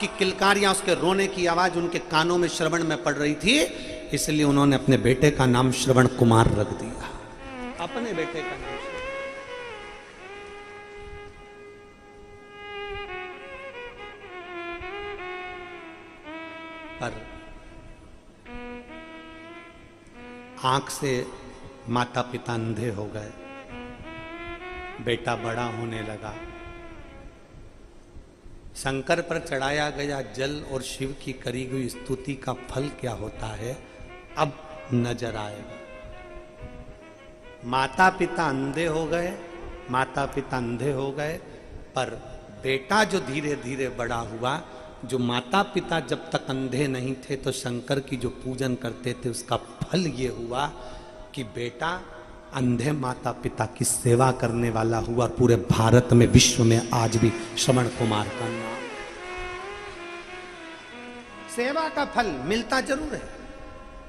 की किलकारियां, उसके रोने की आवाज उनके कानों में श्रवण में पड़ रही थी, इसलिए उन्होंने अपने बेटे का नाम श्रवण कुमार रख दिया। अपने बेटे का नाम पर आंख से माता पिता अंधे हो गए। बेटा बड़ा होने लगा। शंकर पर चढ़ाया गया जल और शिव की करी हुई स्तुति का फल क्या होता है अब नजर आएगा। माता पिता अंधे हो गए, माता पिता अंधे हो गए, पर बेटा जो धीरे धीरे बड़ा हुआ, जो माता पिता जब तक अंधे नहीं थे तो शंकर की जो पूजन करते थे, उसका फल ये हुआ कि बेटा अंधे माता पिता की सेवा करने वाला हुआ। पूरे भारत में, विश्व में आज भी श्रवण कुमार का नाम। सेवा का फल मिलता जरूर है,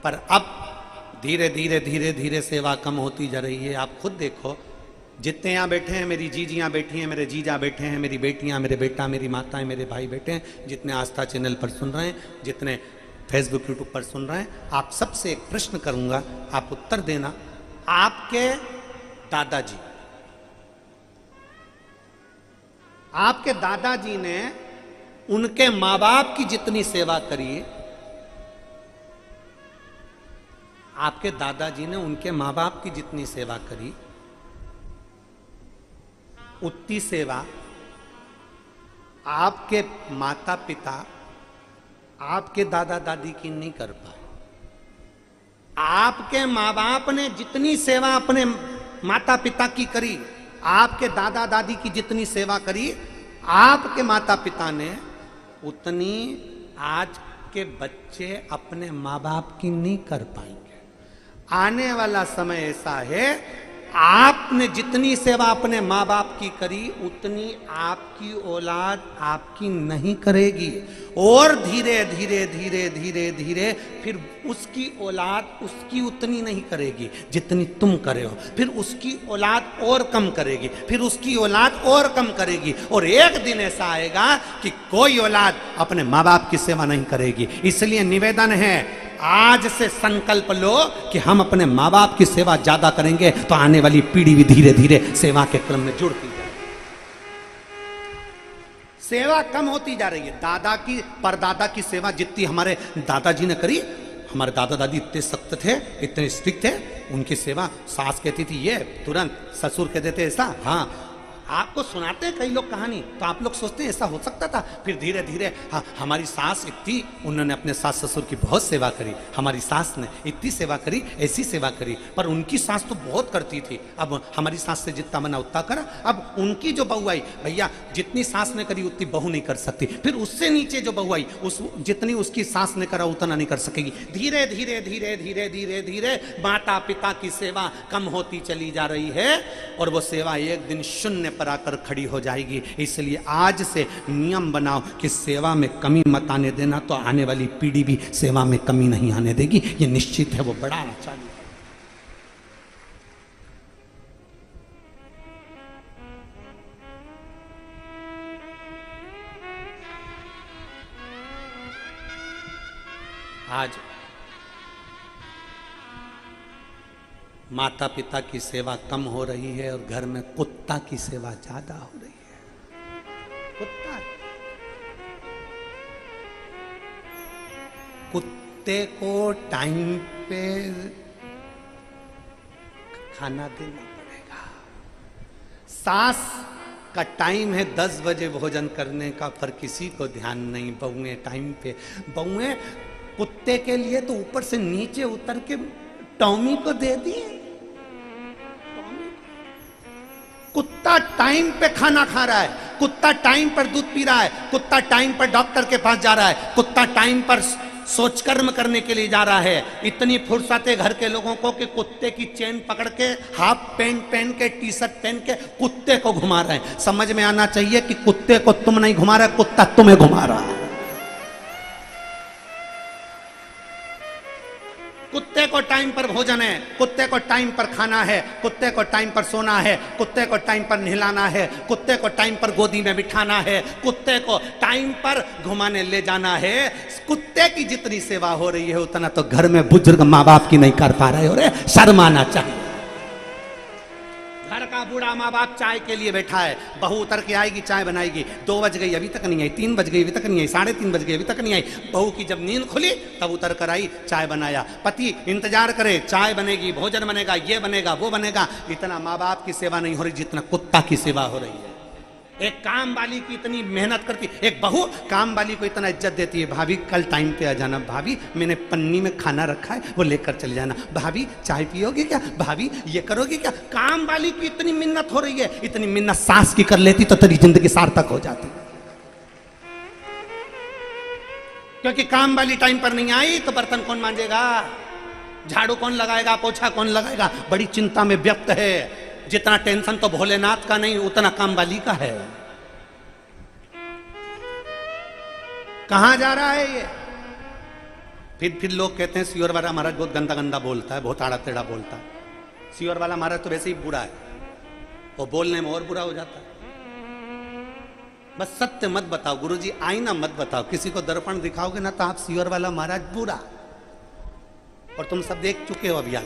पर अब धीरे धीरे धीरे धीरे सेवा कम होती जा रही है। आप खुद देखो, जितने यहाँ बैठे हैं, मेरी जीजियाँ बैठी हैं, मेरे जीजा बैठे हैं, मेरी बेटियाँ, मेरे बेटा, मेरी माताएं, मेरे भाई बैठे हैं, जितने आस्था चैनल पर सुन रहे हैं, जितने फेसबुक यूट्यूब पर सुन रहे हैं, आप सबसे एक प्रश्न करूंगा, आप उत्तर देना। आपके दादाजी, आपके दादाजी ने उनके माँ बाप की जितनी सेवा करी, आपके दादाजी ने उनके माँ बाप की जितनी सेवा करी, उतनी सेवा आपके माता पिता, आपके दादा दादी की नहीं कर पाए। आपके माँ बाप ने जितनी सेवा अपने माता पिता की करी, आपके दादा दादी की जितनी सेवा करी, आपके माता पिता ने उतनी आज के बच्चे अपने माँ बाप की नहीं कर पाएंगे। आने वाला समय ऐसा है, आपने जितनी सेवा अपने माँ बाप की करी, उतनी आपकी औलाद आपकी नहीं करेगी, और धीरे धीरे धीरे धीरे धीरे फिर उसकी औलाद उसकी उतनी नहीं करेगी जितनी तुम करे हो, फिर उसकी औलाद और कम करेगी, फिर उसकी औलाद और कम करेगी, और एक दिन ऐसा आएगा कि कोई औलाद अपने माँ बाप की सेवा नहीं करेगी। इसलिए निवेदन है, आज से संकल्प लो कि हम अपने माँ बाप की सेवा ज्यादा करेंगे, तो आने वाली पीढ़ी भी धीरे धीरे सेवा के क्रम में जुड़ती जाएगी। सेवा कम होती जा रही है। दादा की, परदादा की सेवा जितनी हमारे दादाजी ने करी, हमारे दादा दादी इतने सख्त थे, इतने स्ट्रिक्ट थे, उनकी सेवा सास कहती थी ये, तुरंत ससुर कह देते ऐसा। हाँ, आपको सुनाते हैं कई लोग कहानी, तो आप लोग सोचते हैं ऐसा हो सकता था। फिर धीरे धीरे हमारी सास इतनी, उन्होंने अपने सास ससुर की बहुत सेवा करी, हमारी सास ने इतनी सेवा करी, ऐसी सेवा करी, पर उनकी सास तो बहुत करती थी। अब हमारी सास से जितना बना उतना करा। अब उनकी जो बहू आई, भैया जितनी सास ने करी उतनी बहू नहीं कर सकती। फिर उससे नीचे जो बहू आई, उस जितनी उसकी सास ने करा उतना नहीं कर सकेगी। धीरे धीरे धीरे धीरे धीरे धीरे माता पिता की सेवा कम होती चली जा रही है, और वो सेवा एक दिन शून्य पर आकर खड़ी हो जाएगी। इसलिए आज से नियम बनाओ कि सेवा में कमी मत आने देना, तो आने वाली पीढ़ी भी सेवा में कमी नहीं आने देगी। ये निश्चित है, वो बड़ा अच्छा है। आज माता पिता की सेवा कम हो रही है, और घर में कुत्ता की सेवा ज्यादा हो रही है। कुत्ते को टाइम पे खाना देना पड़ेगा। सास का टाइम है 10 बजे भोजन करने का, पर किसी को ध्यान नहीं। बहुएं टाइम पे, बहुएं कुत्ते के लिए तो ऊपर से नीचे उतर के टॉमी को दे दिए। कुत्ता टाइम पे खाना खा रहा है, कुत्ता टाइम पर दूध पी रहा है, कुत्ता टाइम पर डॉक्टर के पास जा रहा है, कुत्ता टाइम पर सोच कर्म करने के लिए जा रहा है। इतनी फुर्सत है घर के लोगों को कि कुत्ते की चेन पकड़ के, हाफ पैंट पहन के, टी शर्ट पहन के कुत्ते को घुमा रहे हैं। समझ में आना चाहिए कि कुत्ते को तुम नहीं घुमा रहे, कुत्ता तुम्हें घुमा रहा है। कुत्ते को टाइम टाइम पर भोजन है, कुत्ते को टाइम पर खाना है, कुत्ते को टाइम पर सोना है, कुत्ते को टाइम पर नहलाना है, कुत्ते को टाइम पर गोदी में बिठाना है, कुत्ते को टाइम पर घुमाने ले जाना है। कुत्ते की जितनी सेवा हो रही है उतना तो घर में बुजुर्ग माँ बाप की नहीं कर पा रहे हो रे, शर्म आना चाहिए। घर का बूढ़ा माँ बाप चाय के लिए बैठा है, बहू उतर के आएगी चाय बनाएगी, 2 बज गई अभी तक नहीं आई, 3 बज गई अभी तक नहीं आई, 3:30 बज गई अभी तक नहीं आई। बहू की जब नींद खुली तब उतर कर आई, चाय बनाया। पति इंतजार करे, चाय बनेगी, भोजन बनेगा, ये बनेगा वो बनेगा। इतना माँ बाप की सेवा नहीं हो रही जितना कुत्ता की सेवा हो रही है। एक काम वाली की इतनी मेहनत करती, एक बहू काम वाली को इतना इज्जत देती है, भाभी कल टाइम पे आ जाना, भाभी मैंने पन्नी में खाना रखा है वो लेकर चले जाना, भाभी चाय पियोगे क्या, भाभी ये करोगे क्या। काम वाली की इतनी मिन्नत हो रही है, इतनी मिन्नत सास की कर लेती तो तेरी जिंदगी सार्थक हो जाती। क्योंकि काम वाली टाइम पर नहीं आई तो बर्तन कौन मांजेगा, झाड़ू कौन लगाएगा, पोछा कौन लगाएगा। बड़ी चिंता में व्यक्त है। जितना टेंशन तो भोलेनाथ का नहीं उतना काम वाली का है। कहां जा रहा है ये। फिर लोग कहते हैं सियोर वाला महाराज बहुत गंदा गंदा बोलता है, बहुत आड़ा टेढ़ा बोलता है। सियोर वाला महाराज तो वैसे ही बुरा है, वो बोलने में और बुरा हो जाता है। बस सत्य मत बताओ गुरुजी, आईना मत बताओ। किसी को दर्पण दिखाओगे ना तो आप सियोर वाला महाराज बुरा, और तुम सब देख चुके हो। अभियान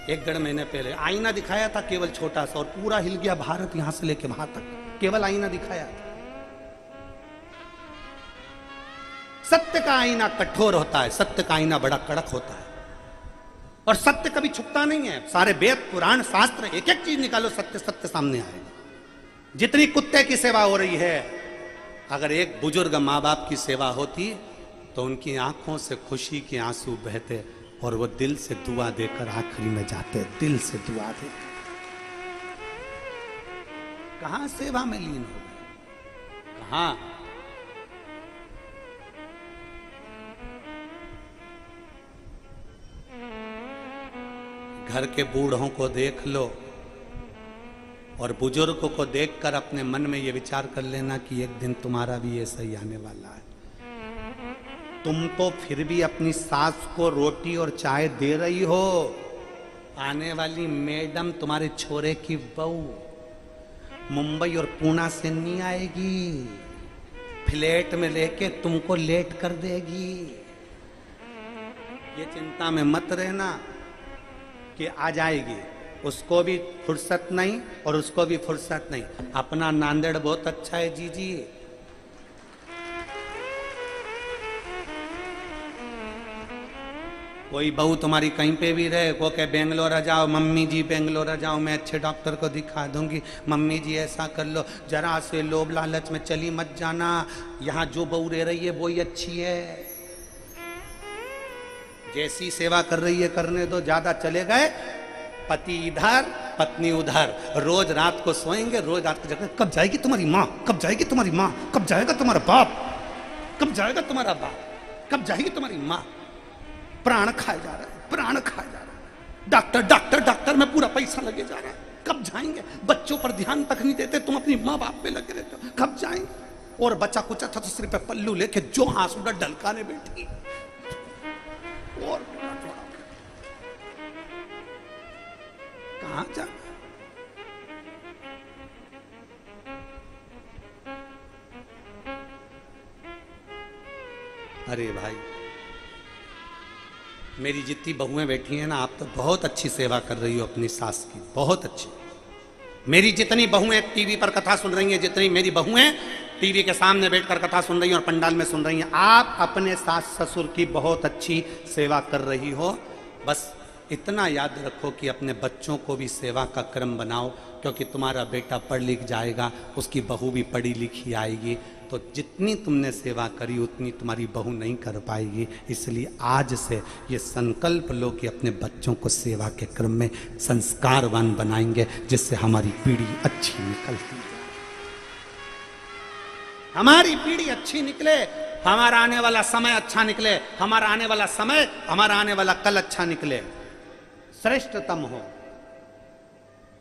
1-1.5 महीने पहले आईना दिखाया था केवल छोटा सा, और पूरा हिल गया भारत यहां से लेके वहां तक, केवल आईना दिखाया था। सत्य का आईना कठोर होता है, सत्य का आईना बड़ा कड़क होता है, और सत्य कभी छुपता नहीं है। सारे वेद पुराण शास्त्र एक एक चीज निकालो, सत्य सत्य सामने आएगा। जितनी कुत्ते की सेवा हो रही है, अगर एक बुजुर्ग माँ बाप की सेवा होती तो उनकी आंखों से खुशी के आंसू बहते और वो दिल से दुआ देकर आखिरी में जाते, दिल से दुआ देकर। कहां सेवा में लीन हो गए, कहां। घर के बूढ़ों को देख लो और बुजुर्गों को देखकर अपने मन में ये विचार कर लेना कि एक दिन तुम्हारा भी ऐसा ही आने वाला है। तुम तो फिर भी अपनी सास को रोटी और चाय दे रही हो, आने वाली मैडम तुम्हारे छोरे की बहू मुंबई और पूना से नहीं आएगी, फ्लैट में लेके तुमको लेट कर देगी। ये चिंता में मत रहना कि आ जाएगी, उसको भी फुर्सत नहीं और उसको भी फुर्सत नहीं। अपना नांदेड़ बहुत अच्छा है जीजी, कोई बहू तुम्हारी कहीं पे भी रहे, वो कहे बेंगलोर आ जाओ मम्मी जी, बेंगलोर आ जाओ, मैं अच्छे डॉक्टर को दिखा दूंगी, मम्मी जी ऐसा कर लो। जरा से लोभ लालच में चली मत जाना, यहाँ जो बहू रह रही है वो ही अच्छी है। जैसी सेवा कर रही है करने दो, ज्यादा चले गए पति इधर पत्नी उधर, रोज रात को सोएंगे, रोज रात को जगह कब जाएगी तुम्हारी माँ, कब जाएगी तुम्हारी माँ, कब जाएगा तुम्हारा बाप, कब जाएगा तुम्हारा बाप, कब जाएगी तुम्हारी माँ। प्राण खाए जा रहा है, प्राण खाए जा रहा है। डॉक्टर डॉक्टर डॉक्टर में पूरा पैसा लगे जा रहा है, कब जाएंगे। बच्चों पर ध्यान तक नहीं देते, तुम अपनी माँ बाप पे लगे रहते हो, कब जाएंगे। और बच्चा कुचा था तो सिर पे पल्लू लेके जो आंसू ढलकाने बैठी, और कहां जा। अरे भाई, मेरी जितनी बहुएं बैठी हैं ना, आप तो बहुत अच्छी सेवा कर रही हो अपनी सास की, बहुत अच्छी। मेरी जितनी बहुएं टीवी पर कथा सुन रही हैं, जितनी मेरी बहुएं टीवी के सामने बैठकर कथा सुन रही हैं और पंडाल में सुन रही हैं, आप अपने सास ससुर की बहुत अच्छी सेवा कर रही हो। बस इतना याद रखो कि अपने बच्चों को भी सेवा का क्रम बनाओ, क्योंकि तुम्हारा बेटा पढ़ लिख जाएगा, उसकी बहू भी पढ़ी लिखी आएगी, तो जितनी तुमने सेवा करी उतनी तुम्हारी बहू नहीं कर पाएगी। इसलिए आज से ये संकल्प लो कि अपने बच्चों को सेवा के क्रम में संस्कारवान बनाएंगे, जिससे हमारी पीढ़ी अच्छी निकलती है, हमारी पीढ़ी अच्छी निकले, हमारा आने वाला समय अच्छा निकले, हमारा आने वाला समय, हमारा आने वाला कल अच्छा निकले, श्रेष्ठतम हो।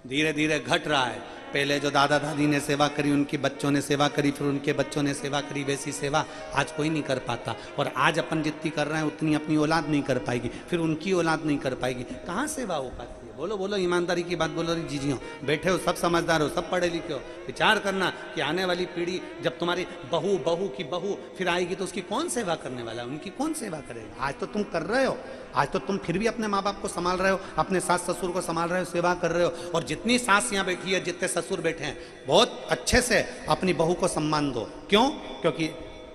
धीरे धीरे घट रहा है, पहले जो दादा दादी ने सेवा करी, उनके बच्चों ने सेवा करी, फिर उनके बच्चों ने सेवा करी, वैसी सेवा आज कोई नहीं कर पाता। और आज अपन जितनी कर रहे हैं उतनी अपनी औलाद नहीं कर पाएगी, फिर उनकी औलाद नहीं कर पाएगी। कहाँ सेवा हो पाती है? बोलो बोलो, ईमानदारी की बात बोलो। जी जी हो, बैठे हो सब समझदार हो, सब पढ़े लिखे हो, विचार करना कि आने वाली पीढ़ी जब तुम्हारी बहू बहू की बहू फिर आएगी तो उसकी कौन सेवा करने वाला है? उनकी कौन सेवा करेगा? आज तो तुम कर रहे हो, आज तो तुम फिर भी अपने माँ बाप को संभाल रहे हो, अपने सास ससुर को संभाल रहे हो, सेवा कर रहे हो। और जितनी सास यहाँ बैठी है, जितने ससुर बैठे हैं, बहुत अच्छे से अपनी बहू को सम्मान दो। क्यों? क्योंकि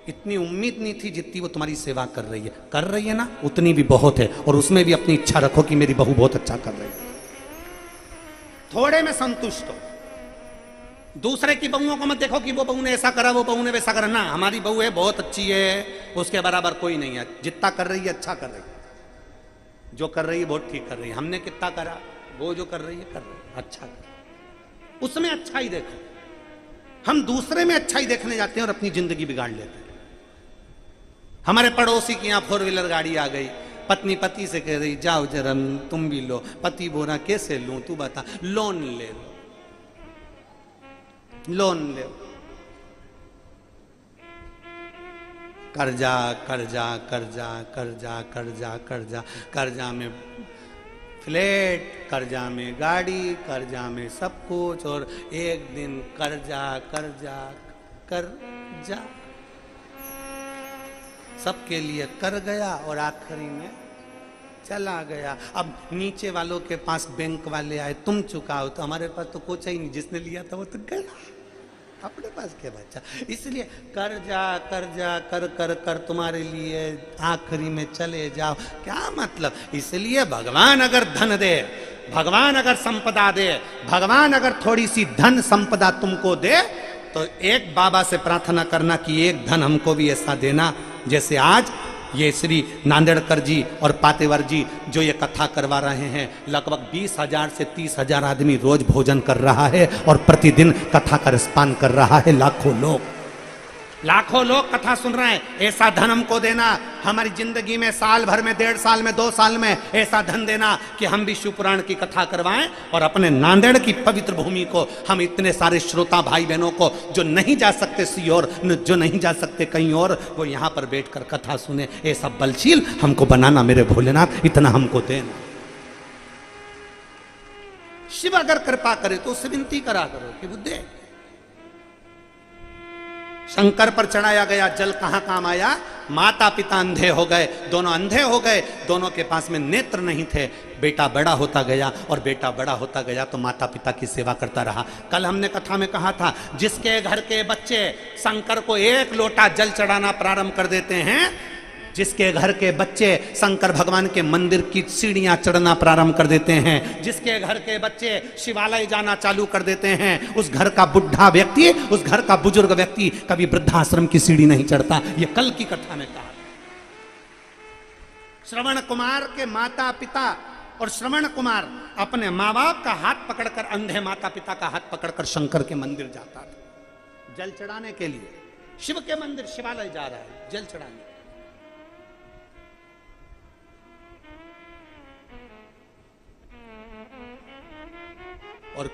इतनी उम्मीद नहीं थी जितनी वो तुम्हारी सेवा कर रही है ना, उतनी भी बहुत है। और उसमें भी अपनी इच्छा रखो कि मेरी बहू बहुत अच्छा कर रही है। थोड़े में संतुष्ट हो। दूसरे की बहुओं को मत देखो कि वो बहू ने ऐसा करा, वो बहू ने वैसा करा। ना, हमारी बहू है बहुत अच्छी है, उसके बराबर कोई नहीं है। जितना कर रही है अच्छा कर रही है, जो कर रही है बहुत ठीक कर रही है। हमने कितना करा, वो जो कर रही है अच्छा कर, उसमें अच्छा ही देखो। हम दूसरे में अच्छा ही देखने जाते हैं और अपनी जिंदगी बिगाड़ लेते हैं। हमारे पड़ोसी की यहाँ 4 व्हीलर गाड़ी आ गई, पत्नी पति से कह रही जाओ जरा तुम भी लो। पति बोला कैसे लूं तू बता। लोन ले लो, लोन ले, कर्जा कर्जा कर्जा कर्जा कर्जा कर्जा, कर्जा में फ्लैट, कर्जा में गाड़ी, कर्जा में सब कुछ। और एक दिन कर्जा कर्जा कर्जा सबके लिए कर गया और आखिरी में चला गया। अब नीचे वालों के पास बैंक वाले आए, तुम चुकाओ, तो हमारे पास तो कुछ ही नहीं, जिसने लिया था वो तो गया, अपने पास क्या बच्चा। इसलिए कर्जा कर्जा कर कर कर तुम्हारे लिए आखिरी में चले जाओ। क्या मतलब? इसलिए भगवान अगर धन दे, भगवान अगर संपदा दे, भगवान अगर थोड़ी सी धन संपदा तुमको दे, तो एक बाबा से प्रार्थना करना कि एक धन हमको भी ऐसा देना जैसे आज ये श्री नांदेड़कर जी और पातेवर जी जो ये कथा करवा रहे हैं। लगभग 20,000 से 30,000 आदमी रोज भोजन कर रहा है और प्रतिदिन कथा का रसपान कर रहा है। लाखों लोग कथा सुन रहे हैं। ऐसा धन हमको देना, हमारी जिंदगी में साल भर में, 1.5 साल में, 2 साल में ऐसा धन देना कि हम भी शिव पुराण की कथा करवाएं और अपने नांदेड़ की पवित्र भूमि को, हम इतने सारे श्रोता भाई बहनों को जो नहीं जा सकते सीहोर, जो नहीं जा सकते कहीं और, वो यहाँ पर बैठकर कथा सुने। ऐसा बलशील हमको बनाना मेरे भोलेनाथ, इतना हमको देना। शिव अगर कृपा करे तो उससे विनती करा करो कि बुद्धे, शंकर पर चढ़ाया गया जल कहां काम आया? माता पिता अंधे हो गए, दोनों अंधे हो गए, दोनों के पास में नेत्र नहीं थे। बेटा बड़ा होता गया और बेटा बड़ा होता गया तो माता पिता की सेवा करता रहा। कल हमने कथा में कहा था, जिसके घर के बच्चे शंकर को 1 लोटा जल चढ़ाना प्रारंभ कर देते हैं, जिसके घर के बच्चे शंकर भगवान के मंदिर की सीढ़ियां चढ़ना प्रारंभ कर देते हैं, जिसके घर के बच्चे शिवालय जाना चालू कर देते हैं, उस घर का बुढ़ा व्यक्ति, उस घर का बुजुर्ग व्यक्ति कभी वृद्धाश्रम की सीढ़ी नहीं चढ़ता। ये कल की कथा में कहा। श्रवण कुमार के माता पिता और श्रवण कुमार अपने माँ बाप का हाथ पकड़कर, अंधे माता पिता का हाथ पकड़कर शंकर के मंदिर जाता था जल चढ़ाने के लिए। शिव के मंदिर शिवालय जा रहा है जल चढ़ाने। और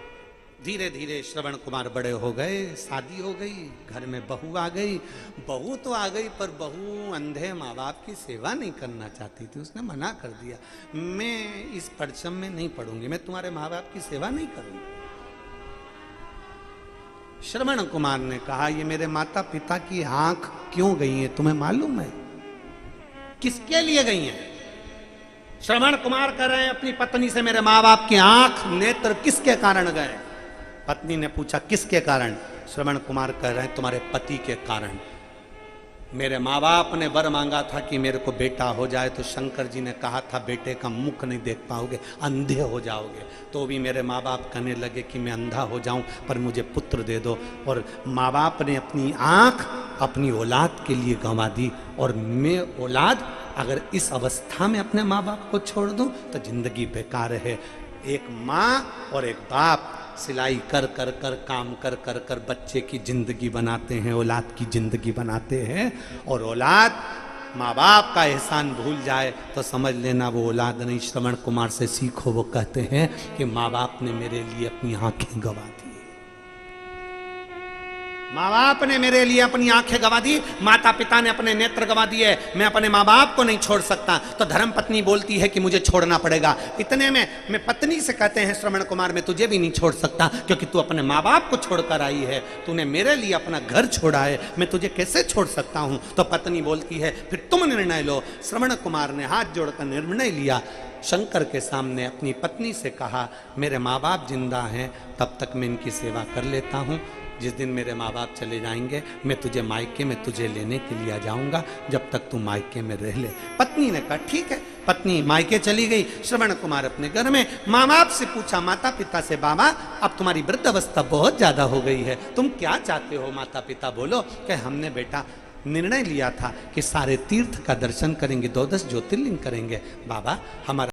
धीरे धीरे श्रवण कुमार बड़े हो गए, शादी हो गई, घर में बहू आ गई। बहू तो आ गई पर बहू अंधे माँ बाप की सेवा नहीं करना चाहती थी। उसने मना कर दिया, मैं इस परचम में नहीं पढ़ूंगी, मैं तुम्हारे माँ बाप की सेवा नहीं करूंगी। श्रवण कुमार ने कहा, ये मेरे माता पिता की आंख क्यों गई है तुम्हें मालूम है? किसके लिए गई है? श्रवण कुमार कह रहे हैं अपनी पत्नी से, मेरे माँ बाप की आंख नेत्र किसके कारण गए? पत्नी ने पूछा किसके कारण? श्रवण कुमार कह रहे हैं तुम्हारे पति के कारण। मेरे माँ बाप ने वर मांगा था कि मेरे को बेटा हो जाए, तो शंकर जी ने कहा था बेटे का मुख नहीं देख पाओगे, अंधे हो जाओगे। तो भी मेरे माँ बाप कहने लगे कि मैं अंधा हो जाऊं पर मुझे पुत्र दे दो। और माँ बाप ने अपनी आंख अपनी औलाद के लिए गंवा दी। और मैं औलाद अगर इस अवस्था में अपने माँ बाप को छोड़ दूं तो जिंदगी बेकार है। एक माँ और एक बाप सिलाई कर कर कर, काम कर कर कर बच्चे की जिंदगी बनाते हैं, औलाद की जिंदगी बनाते हैं। और औलाद माँ बाप का एहसान भूल जाए तो समझ लेना वो औलाद नहीं। श्रवण कुमार से सीखो, वो कहते हैं कि माँ बाप ने मेरे लिए अपनी आंखें गंवा दी। माँ बाप ने मेरे लिए अपनी आंखें गंवा दी, माता पिता ने अपने नेत्र गंवा दिए, मैं अपने माँ बाप को नहीं छोड़ सकता, तो धर्म पत्नी बोलती है कि मुझे छोड़ना पड़ेगा। इतने में मैं पत्नी से कहते हैं, श्रवण कुमार मैं तुझे भी नहीं छोड़ सकता, क्योंकि तू अपने माँ बाप को छोड़कर आई है, तूने मेरे लिए अपना घर छोड़ा है, मैं तुझे कैसे छोड़ सकता हूँ। तो पत्नी बोलती है फिर तुम निर्णय लो। श्रवण कुमार ने हाथ जोड़कर निर्णय लिया, शंकर के सामने अपनी पत्नी से कहा, मेरे माँ बाप जिंदा हैं तब तक मैं इनकी सेवा कर लेता हूँ, जिस दिन मेरे माँ बाप चले जाएंगे मैं तुझे मायके में तुझे लेने के लिए आ जाऊंगा, जब तक तू मायके में रह ले। पत्नी ने कहा ठीक है। पत्नी मायके चली गई, श्रवण कुमार अपने घर में। माँ बाप से पूछा, माता पिता से, बाबा अब तुम्हारी वृद्ध अवस्था बहुत ज्यादा हो गई है, तुम क्या चाहते हो। माता पिता बोलो कि हमने बेटा निर्णय लिया था कि सारे तीर्थ का दर्शन करेंगे, 12 ज्योतिर्लिंग करेंगे। बाबा हमारा